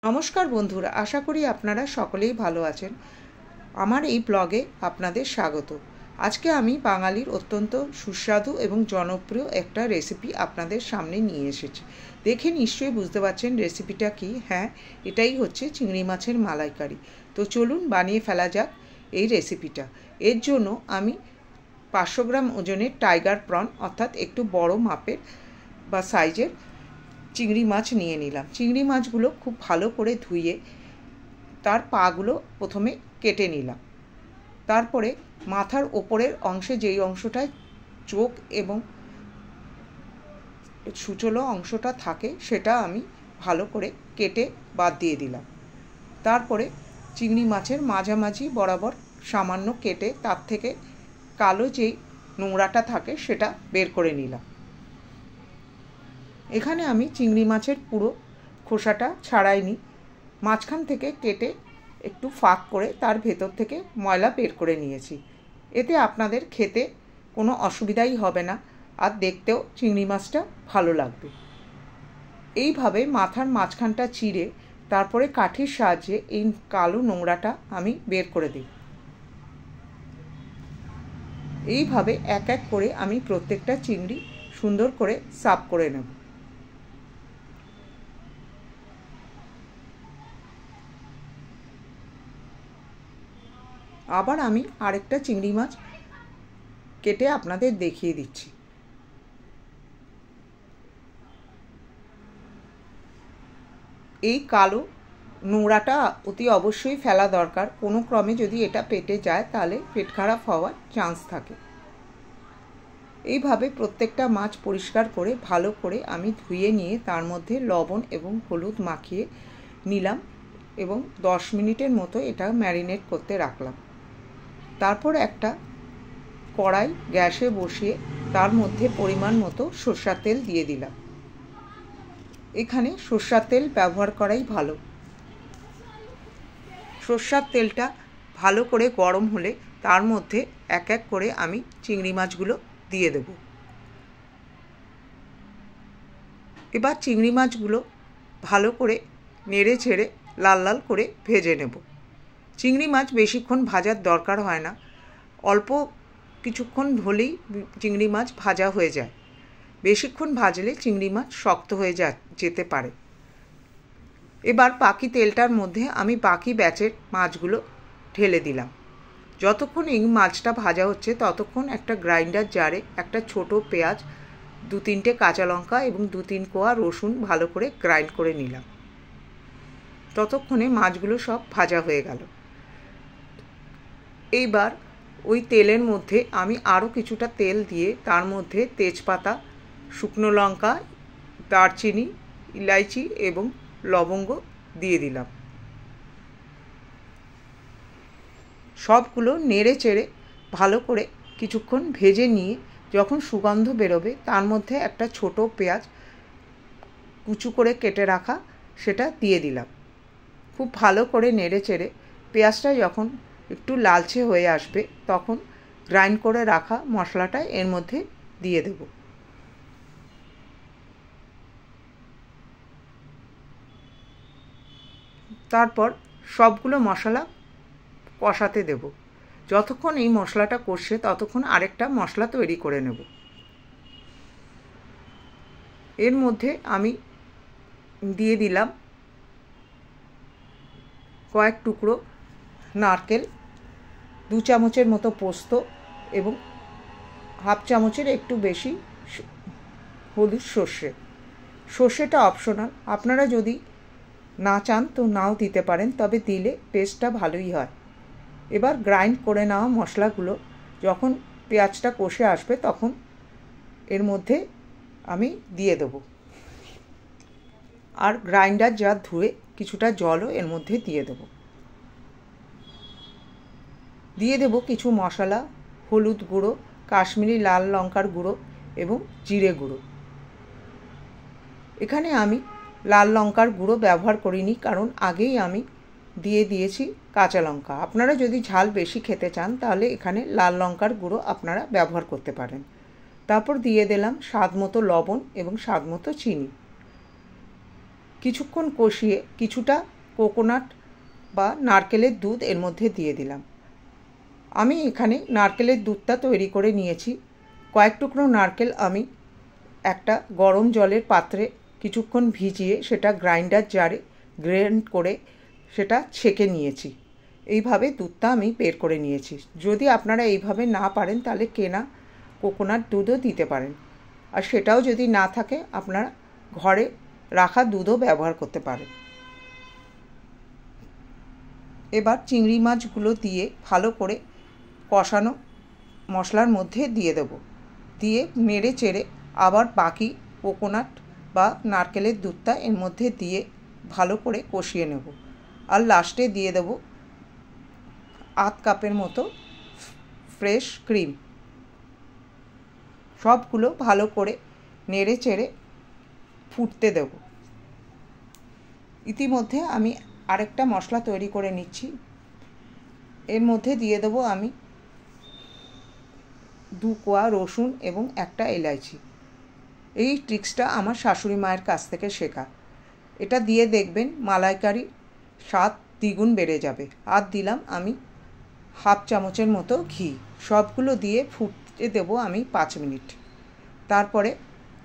নমস্কার বন্ধুরা, আশা করি আপনারা সকলেই ভালো আছেন। আমার এই ব্লগে আপনাদের স্বাগত। আজকে আমি বাঙালির অত্যন্ত সুস্বাদু এবং জনপ্রিয় একটা রেসিপি আপনাদের সামনে নিয়ে এসেছি। দেখে নিশ্চয়ই বুঝতে পারছেন রেসিপিটা কি। হ্যাঁ, এটাই হচ্ছে চিংড়ি মাছের মালাইকারি। তো চলুন বানিয়ে ফেলা যাক এই রেসিপিটা। এর জন্য আমি 500 গ্রাম ওজনের টাইগার প্রন অর্থাৎ একটু বড় মাপের বা সাইজের চিংড়ি মাছ নিয়ে নিলাম। চিংড়ি মাছগুলো খুব ভালো করে ধুয়ে তার পাগুলো প্রথমে কেটে নিলাম। তারপরে মাথার ওপরের অংশে যেই অংশটায় চোখ এবং সূচলো অংশটা থাকে সেটা আমি ভালো করে কেটে বাদ দিয়ে দিলাম। তারপরে চিংড়ি মাছের মাঝামাঝি বরাবর সামান্য কেটে তার থেকে কালো যেই নোংরাটা থাকে সেটা বের করে নিলাম। এখানে আমি চিংড়ি মাছের পুরো খোসাটা ছাড়াইনি, মাঝখান থেকে কেটে একটু ফাঁক করে তার ভেতর থেকে ময়লা বের করে নিয়েছি। এতে আপনাদের খেতে কোনো অসুবিধাই হবে না, আর দেখতেও চিংড়ি মাছটা ভালো লাগবে। এইভাবে মাথার মাঝখানটা চিরে তারপরে কাঠির সাহায্যে এই কালো নোংরাটা আমি বের করে দিই। এইভাবে এক এক করে আমি প্রত্যেকটা চিংড়ি সুন্দর করে সাফ করে নেব। আবার আমি আরেকটা চিংড়ি মাছ কেটে আপনাদের দেখিয়ে দিচ্ছি। এই কালো নোংরাটা অতি অবশ্যই ফেলা দরকার। কোনো ক্রমে যদি এটা পেটে যায় তাহলে পেট খারাপ হওয়ার চান্স থাকে। এইভাবে প্রত্যেকটা মাছ পরিষ্কার করে ভালো করে আমি ধুয়ে নিয়ে তার মধ্যে লবণ এবং হলুদ মাখিয়ে নিলাম এবং 10 মিনিটের মতো এটা ম্যারিনেট করতে রাখলাম। তারপর একটা কড়াই গ্যাসে বসিয়ে তার মধ্যে পরিমাণ মতো সরষের তেল দিয়ে দিলাম। এখানে সরষের তেল ব্যবহার করাই ভালো। সরষের তেলটা ভালো করে গরম হলে তার মধ্যে এক এক করে আমি চিংড়ি মাছগুলো দিয়ে দেব। এবার চিংড়ি মাছগুলো ভালো করে নেড়ে ছেড়ে লাল লাল করে ভেজে নেব। চিংড়ি মাছ বেশিক্ষণ ভাজার দরকার হয় না, অল্প কিছুক্ষণ হলেই চিংড়ি মাছ ভাজা হয়ে যায়। বেশিক্ষণ ভাজলে চিংড়ি মাছ শক্ত হয়ে যেতে পারে। এবার বাকি তেলটার মধ্যে আমি বাকি ব্যাচের মাছগুলো ঢেলে দিলাম। যতক্ষণ এই মাছটা ভাজা হচ্ছে ততক্ষণ একটা গ্রাইন্ডার জারে একটা ছোট পেঁয়াজ, 2-3টে কাঁচা লঙ্কা এবং 2-3 কোয়া রসুন ভালো করে গ্রাইন্ড করে নিলাম। ততক্ষণে মাছগুলো সব ভাজা হয়ে গেল। এইবার ওই তেলের মধ্যে আমি আরও কিছুটা তেল দিয়ে তার মধ্যে তেজপাতা, শুকনো লঙ্কা, দারচিনি, ইলাইচি এবং লবঙ্গ দিয়ে দিলাম। সবগুলো নেড়ে চেড়ে ভালো করে কিছুক্ষণ ভেজে নিয়ে যখন সুগন্ধ বেরোবে তার মধ্যে একটা ছোট পেঁয়াজ কুচু করে কেটে রাখা সেটা দিয়ে দিলাম। খুব ভালো করে নেড়ে চেড়ে পেঁয়াজটা যখন একটু লালচে হয়ে আসবে তখন গ্রাইন্ড করে রাখা মশলাটা এর মধ্যে দিয়ে দেব। তারপর সবগুলো মশলা কষাতে দেব। যতক্ষণ এই মশলাটা কষছে ততক্ষণ আরেকটা মশলা তৈরি করে নেব। এর মধ্যে আমি দিয়ে দিলাম কয়েক টুকরো নারকেল, 2 চামচের মতো পোস্ত এবং হাফ চামচের একটু বেশি হলুদ সর্ষে। সর্ষেটা অপশনাল, আপনারা যদি না চান তো নাও দিতে পারেন, তবে দিলে টেস্টটা ভালোই হয়। এবার গ্রাইন্ড করে নেওয়া মশলাগুলো যখন পেঁয়াজটা কষে আসবে তখন এর মধ্যে আমি দিয়ে দেব। আর গ্রাইন্ডার জার ধুয়ে কিছুটা জলও এর মধ্যে দিয়ে দেব। দিয়ে দেব কিছু মশলা, হলুদ গুঁড়ো, কাশ্মীরি লাল লঙ্কার গুঁড়ো এবং জিরে গুঁড়ো। এখানে আমি লাল লঙ্কার গুঁড়ো ব্যবহার করিনি, কারণ আগেই আমি দিয়ে দিয়েছি কাঁচা লঙ্কা। আপনারা যদি ঝাল বেশি খেতে চান তাহলে এখানে লাল লঙ্কার গুঁড়ো আপনারা ব্যবহার করতে পারেন। তারপর দিয়ে দিলাম স্বাদ মতো লবণ এবং স্বাদ মতো চিনি। কিছুক্ষণ কষিয়ে কিছুটা কোকোনাট বা নারকেলের দুধ এর মধ্যে দিয়ে দিলাম। আমি এখানে নারকেলের দুধটা তৈরি করে নিয়েছি। কয়েক টুকরো নারকেল আমি একটা গরম জলের পাত্রে কিছুক্ষণ ভিজিয়ে সেটা গ্রাইন্ডার জারে গ্রাইন্ড করে সেটা ছেঁকে নিয়েছি। এইভাবে দুধটা আমি বের করে নিয়েছি। যদি আপনারা এইভাবে না পারেন তাহলে কেনা কোকোনাট দুধও দিতে পারেন, আর সেটাও যদি না থাকে আপনারা ঘরে রাখা দুধও ব্যবহার করতে পারেন। এবার চিংড়ি মাছগুলো দিয়ে ভালো করে কষানো মশলার মধ্যে দিয়ে দেব। দিয়ে নেড়ে চেড়ে আবার বাকি কোকোনাট বা নারকেলের দুধটা এর মধ্যে দিয়ে ভালো করে কষিয়ে নেব। আর লাস্টে দিয়ে দেব আধ কাপের মতো ফ্রেশ ক্রিম। সবগুলো ভালো করে নেড়ে চেড়ে ফুটতে দেব। ইতিমধ্যে আমি আরেকটা মশলা তৈরি করে নিচ্ছি। এর মধ্যে দিয়ে দেব আমি 2 কোয়া রসুন এবং একটা এলাইচি। এই ট্রিক্সটা আমার শাশুড়ি মায়ের কাছ থেকে শেখা। এটা দিয়ে দেখবেন মালাইকারি স্বাদ দ্বিগুণ বেড়ে যাবে। আর দিলাম আমি হাফ চামচের মতো ঘি। সবগুলো দিয়ে ফুটতে দেব আমি 5 মিনিট। তারপরে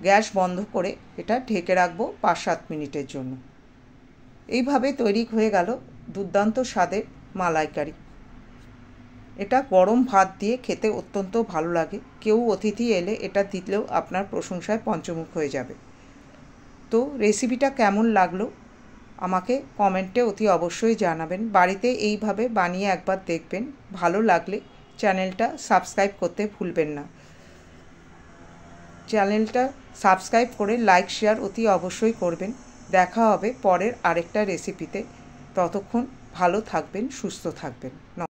গ্যাস বন্ধ করে এটা ঢেকে রাখবো 5-7 মিনিটের জন্য। এইভাবে তৈরি হয়ে গেল দুর্দান্ত স্বাদের মালাইকারি। এটা গরম ভাত দিয়ে খেতে অত্যন্ত ভালো লাগে। কেউ অতিথি এলে এটা দিলেও আপনার প্রশংসায় পঞ্চমুখ হয়ে যাবে। তো রেসিপিটা কেমন লাগলো আমাকে কমেন্টে অতি অবশ্যই জানাবেন। বাড়িতে এইভাবে বানিয়ে একবার দেখবেন। ভালো লাগলে চ্যানেলটা সাবস্ক্রাইব করতে ভুলবেন না। চ্যানেলটা সাবস্ক্রাইব করে লাইক শেয়ার অতি অবশ্যই করবেন। দেখা হবে পরের আরেকটা রেসিপিতে। ততক্ষণ ভালো থাকবেন, সুস্থ থাকবেন।